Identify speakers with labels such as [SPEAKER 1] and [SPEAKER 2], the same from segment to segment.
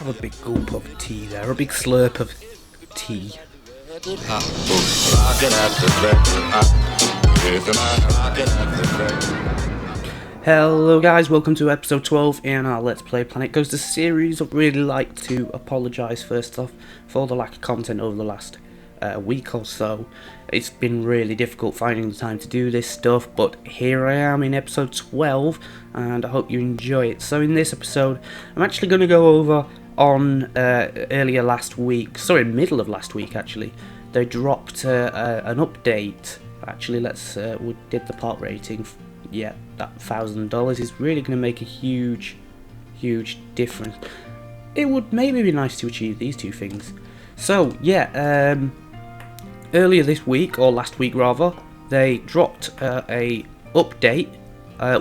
[SPEAKER 1] Have a big gulp of tea there, a big slurp of tea. Hello guys, welcome to episode 12 in our Let's Play Planet Coaster series. I'd really like to apologise first off for the lack of content over the last week or so. It's been really difficult finding the time to do this stuff, but here I am in episode 12 and I hope you enjoy it. So in this episode I'm actually going to go over on middle of last week actually. They dropped an update. Actually, we did the part rating. Yeah, that $1,000 is really going to make a huge difference. It would maybe be nice to achieve these two things. So yeah, earlier this week, or last week rather, they dropped a update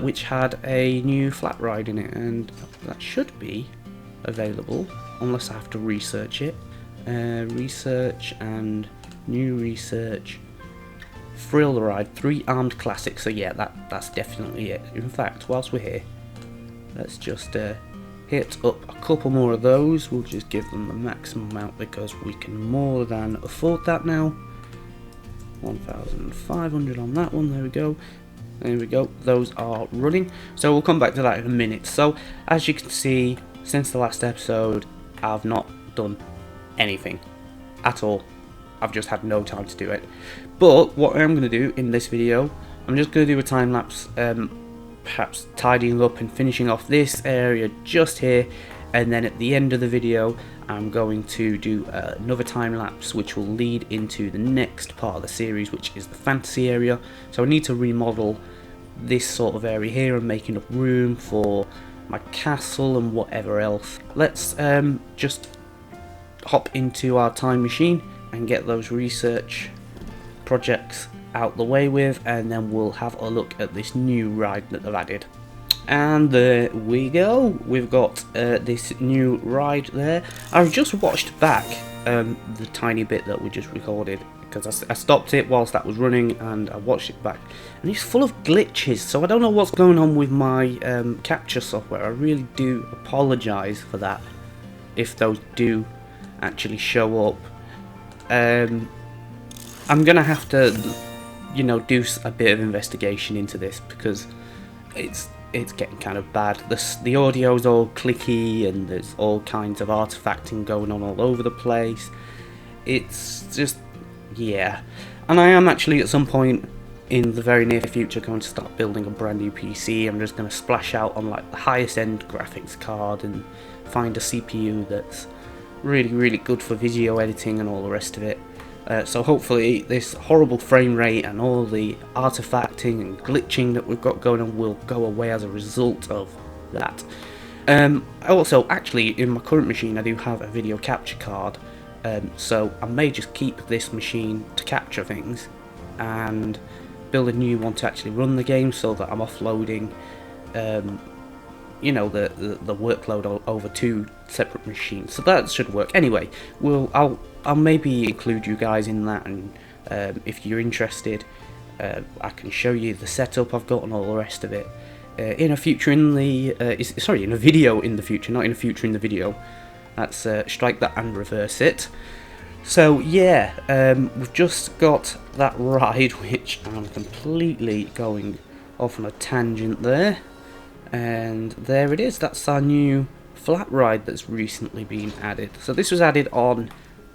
[SPEAKER 1] which had a new flat ride in it, and that should be available unless I have to research it. Research and new research. Thrill Ride, 3 armed classic. So yeah, that's definitely it. In fact, whilst we're here, let's just hit up a couple more of those. We'll just give them the maximum amount because we can more than afford that now. 1,500 on that one. There we go. There we go. Those are running. So we'll come back to that in a minute. So as you can see, since the last episode, I've not done anything at all. I've just had no time to do it. But what I'm going to do in this video, I'm just going to do a time lapse, perhaps tidying up and finishing off this area just here, and then at the end of the video I'm going to do another time lapse which will lead into the next part of the series, which is the fantasy area. So I need to remodel this sort of area here and make enough room for my castle and whatever else. Let's just hop into our time machine and get those research projects out the way with, and then we'll have a look at this new ride that they've added. And there we go, we've got this new ride there. I've just watched back the tiny bit that we just recorded because I stopped it whilst that was running and I watched it back, and it's full of glitches, so I don't know what's going on with my capture software. I really do apologise for that if those do actually show up. I'm gonna have to, do a bit of investigation into this because it's getting kind of bad. The audio's all clicky and there's all kinds of artifacting going on all over the place. It's just, yeah. And I am actually at some point in the very near future going to start building a brand new PC. I'm just going to splash out on like the highest end graphics card and find a CPU that's really good for video editing and all the rest of it. So hopefully this horrible frame rate and all the artifacting and glitching that we've got going on will go away as a result of that. Also, actually, in my current machine I do have a video capture card, so I may just keep this machine to capture things and build a new one to actually run the game, so that I'm offloading the workload over 2 separate machines. So that should work. Anyway, I'll maybe include you guys in that, and if you're interested, I can show you the setup I've got and all the rest of it in a video in the future, not in a future in the video. That's strike that and reverse it. So yeah, we've just got that ride, which I'm completely going off on a tangent there. And there it is, that's our new flat ride that's recently been added. So this was added on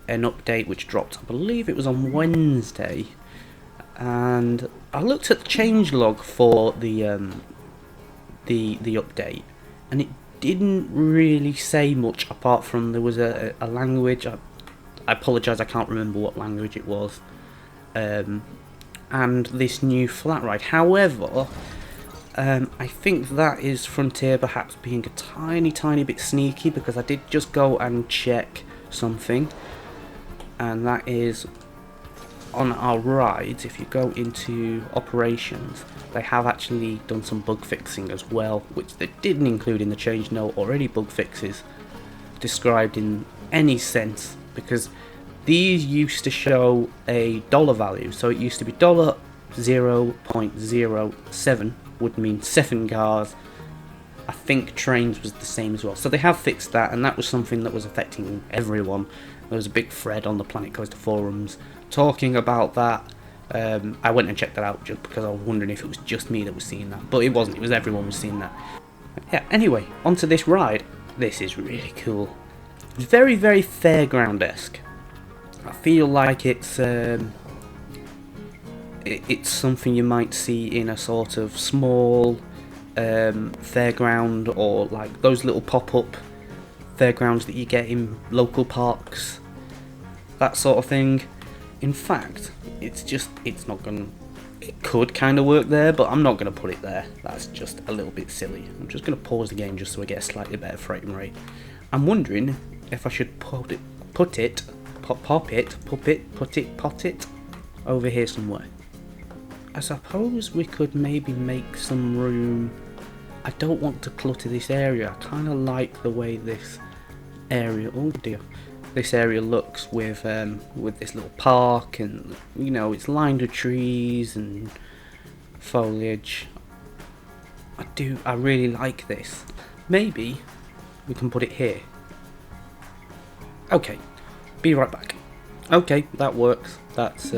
[SPEAKER 1] an update which dropped, I believe it was on Wednesday. And I looked at the changelog for the update, and it didn't really say much apart from there was a language. I apologise, I can't remember what language it was. And this new flat ride. However, I think that is Frontier perhaps being a tiny bit sneaky, because I did just go and check something, and that is on our rides. If you go into operations, they have actually done some bug fixing as well, which they didn't include in the change note or any bug fixes described in any sense, because these used to show a dollar value. So it used to be $0.07 would mean 7 cars, I think trains was the same as well. So they have fixed that, and that was something that was affecting everyone. There was a big thread on the Planet Coaster forums talking about that. I went and checked that out just because I was wondering if it was just me that was seeing that, but it wasn't. It was everyone was seeing that. Yeah. Anyway, onto this ride. This is really cool. It's very, very fairground-esque. I feel like it's something you might see in a sort of small fairground, or like those little pop-up fairgrounds that you get in local parks, that sort of thing. In fact, it could kind of work there, but I'm not going to put it there. That's just a little bit silly. I'm just going to pause the game just so I get a slightly better frame rate. I'm wondering if I should put it over here somewhere. I suppose we could maybe make some room. I don't want to clutter this area. I kind of like the way this area, oh dear, this area looks with this little park, and you know, it's lined with trees and foliage. I really like this. Maybe we can put it here. Okay, be right back. Okay, that works. That's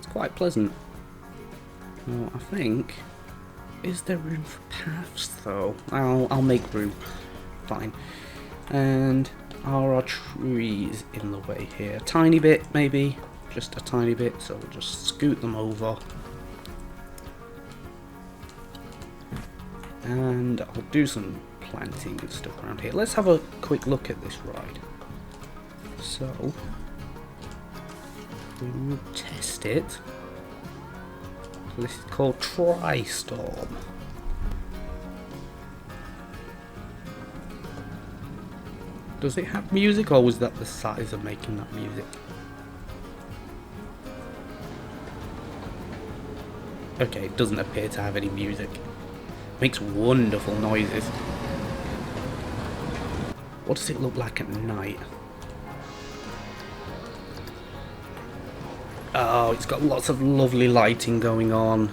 [SPEAKER 1] quite pleasant. Well, I think, is there room for paths though? I'll make room. Fine. And are our trees in the way here? A tiny bit, maybe. Just a tiny bit. So we'll just scoot them over. And I'll do some planting and stuff around here. Let's have a quick look at this ride. So we will test it. So this is called Tri-Storm. Does it have music, or was that the size of making that music? Okay, it doesn't appear to have any music. Makes wonderful noises. What does it look like at night? Oh, it's got lots of lovely lighting going on.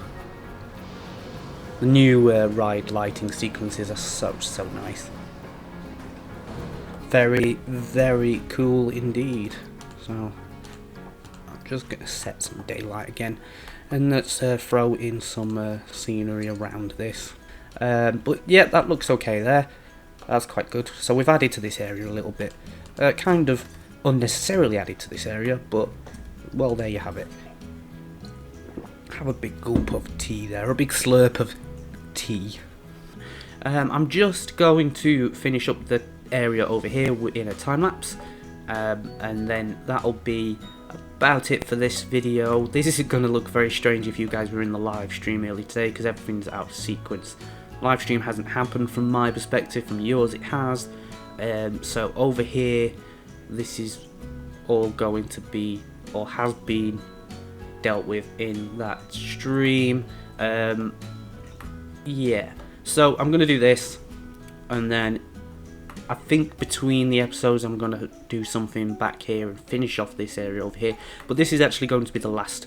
[SPEAKER 1] The new ride lighting sequences are so nice. Very, very cool indeed. So I'm just going to set some daylight again, and let's throw in some scenery around this. But yeah, that looks okay there. That's quite good. So we've added to this area a little bit. Kind of unnecessarily added to this area, but well, there you have it. Have a big gulp of tea there, a big slurp of tea. I'm just going to finish up the area over here in a time lapse, and then that'll be about it for this video. This is going to look very strange if you guys were in the live stream early today, because everything's out of sequence. Live stream hasn't happened from my perspective, from yours it has. So over here, this is all going to be, or has been, dealt with in that stream. Yeah, so I'm going to do this, and then I think between the episodes I'm going to do something back here and finish off this area over here. But this is actually going to be the last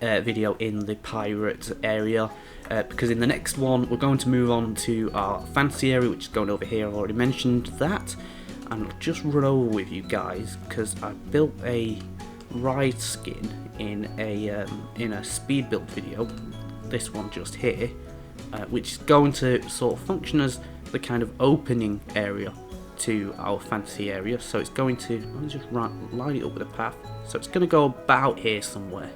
[SPEAKER 1] video in the pirate area, because in the next one we're going to move on to our fantasy area, which is going over here. I've already mentioned that, and I'll just run over with you guys because I built a ride skin in a speed build video, this one just here, which is going to sort of function as the kind of opening area to our fantasy area. So it's going to, let me just line it up with a path, so it's going to go about here somewhere,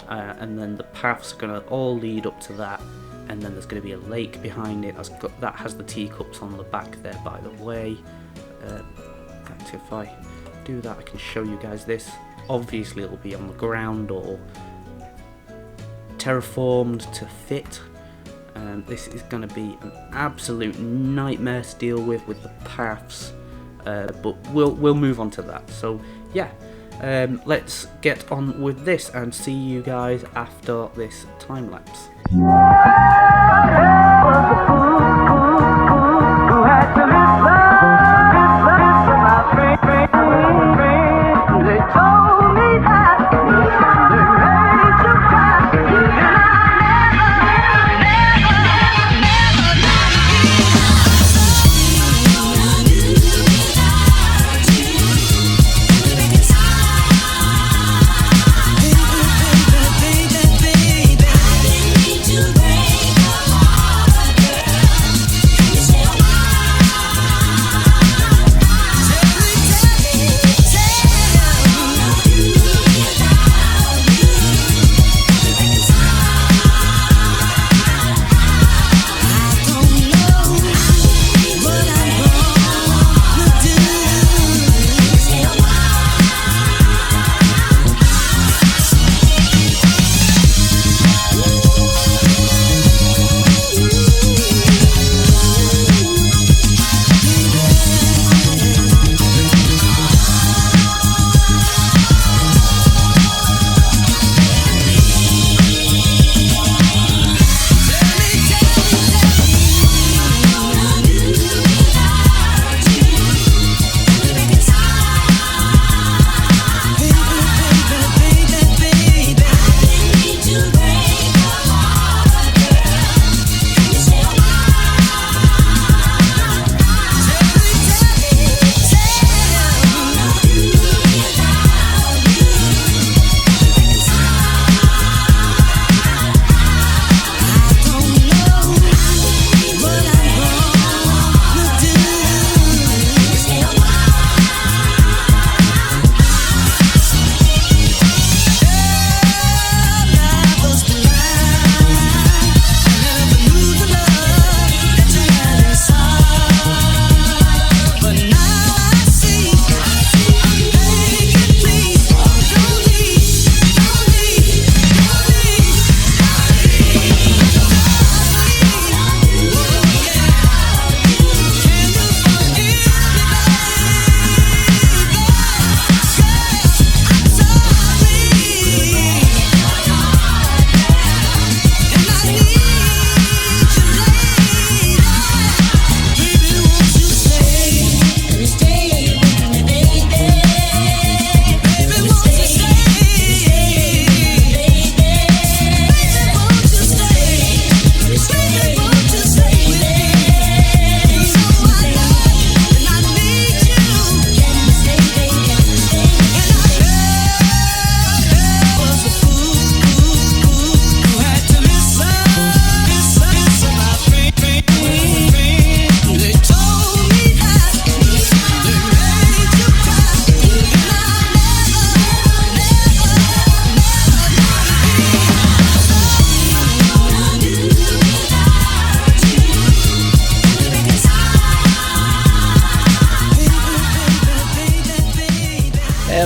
[SPEAKER 1] and then the paths are going to all lead up to that, and then there's going to be a lake behind it that has the teacups on the back there, by the way. In fact, if I do that, I can show you guys this. Obviously it'll be on the ground or terraformed to fit. This is going to be an absolute nightmare to deal with the paths, but we'll move on to that. So yeah, let's get on with this and see you guys after this time lapse.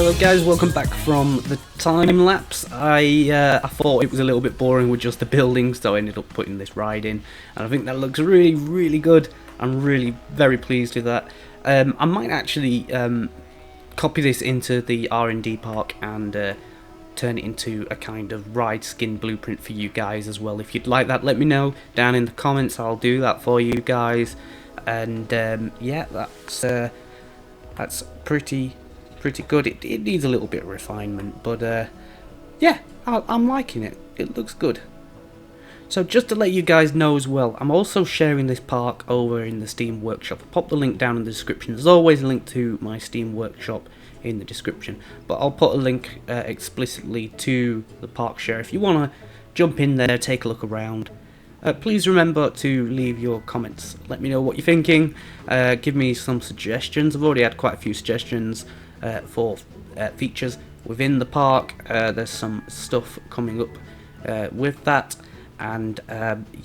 [SPEAKER 1] Hello guys, welcome back from the time lapse. I thought it was a little bit boring with just the buildings, so I ended up putting this ride in, and I think that looks really good. I'm really very pleased with that. I might actually copy this into the R&D park and turn it into a kind of ride skin blueprint for you guys as well. If you'd like that, let me know down in the comments. I'll do that for you guys. And yeah, that's pretty good. It needs a little bit of refinement, but yeah, I'm liking it. It looks good. So just to let you guys know as well, I'm also sharing this park over in the Steam Workshop. I'll pop the link down in the description. There's always a link to my Steam Workshop in the description, but I'll put a link explicitly to the park share if you want to jump in there, take a look around. Please remember to leave your comments. Let me know what you're thinking. Give me some suggestions. I've already had quite a few suggestions for features within the park. There's some stuff coming up with that. And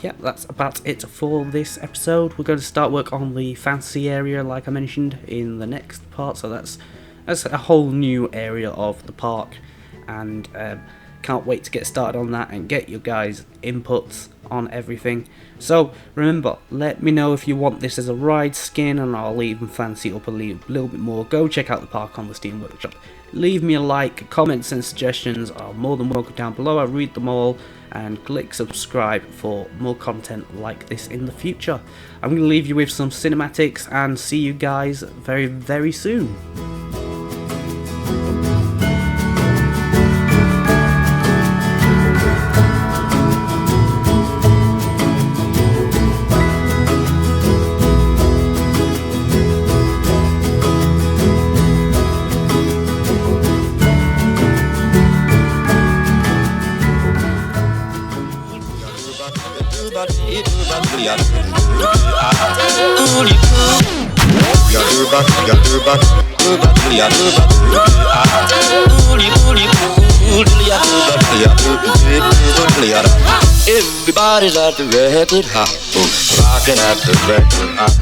[SPEAKER 1] yeah, that's about it for this episode. We're going to start work on the fantasy area like I mentioned in the next part, so that's a whole new area of the park, and can't wait to get started on that and get your guys' inputs on everything. So remember, let me know if you want this as a ride skin, and I'll even fancy it up a little bit more. Go check out the park on the Steam Workshop. Leave me a like, comments and suggestions are more than welcome down below. I read them all, and click subscribe for more content like this in the future. I'm going to leave you with some cinematics and see you guys very soon.
[SPEAKER 2] Everybody's at the record house, rocking at the record house.